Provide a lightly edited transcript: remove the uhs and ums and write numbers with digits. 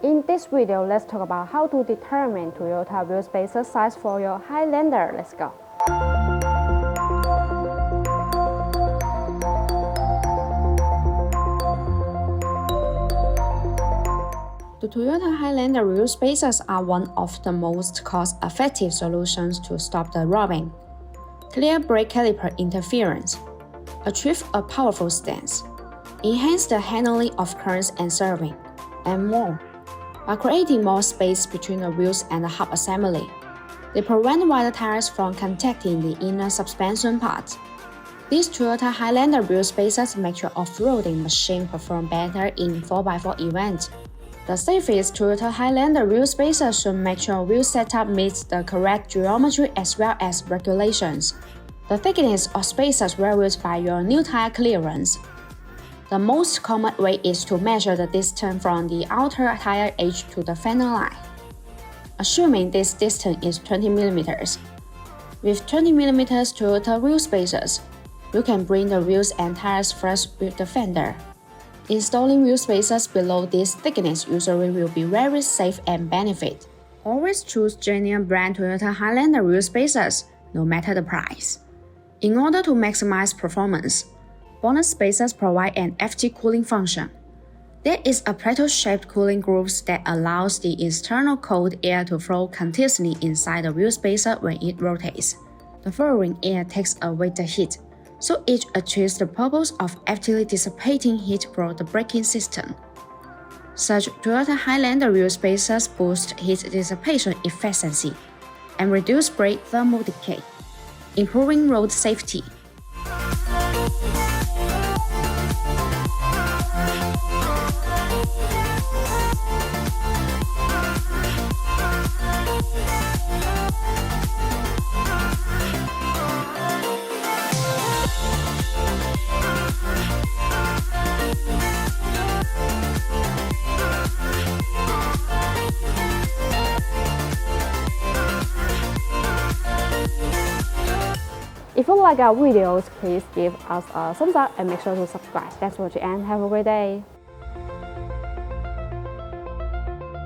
In this video, let's talk about how to determine Toyota wheel spacer size for your Highlander. Let's go. The Toyota Highlander wheel spacers are one of the most cost-effective solutions to stop the rubbing, clear brake caliper interference, achieve a powerful stance, enhance the handling of currents and swerving, and more. By creating more space between the wheels and the hub assembly, they prevent wider tires from contacting the inner suspension part. These Toyota Highlander wheel spacers make your off-roading machine perform better in 4x4 events. The safest Toyota Highlander wheel spacer should make sure wheel setup meets the correct geometry as well as regulations. The thickness of spacers varies by your new tire clearance. The most common way is to measure the distance from the outer tire edge to the fender line, assuming this distance is 20 mm. With 20 mm Toyota wheel spacers, you can bring the wheels and tires flush with the fender. Installing wheel spacers below this thickness usually will be very safe and benefit. Always choose genuine brand Toyota Highlander wheel spacers, no matter the price. In order to maximize performance, BONOSS spacers provide an FT cooling function. There is a plateau-shaped cooling groove that allows the external cold air to flow continuously inside the wheel spacer when it rotates. The flowing air takes away the heat, so it achieves the purpose of actively dissipating heat from the braking system. Such Toyota Highlander wheel spacers boost heat dissipation efficiency and reduce brake thermal decay, improving road safety. If you like our videos, please give us a thumbs up and make sure to subscribe. Thanks for watching and have a great day.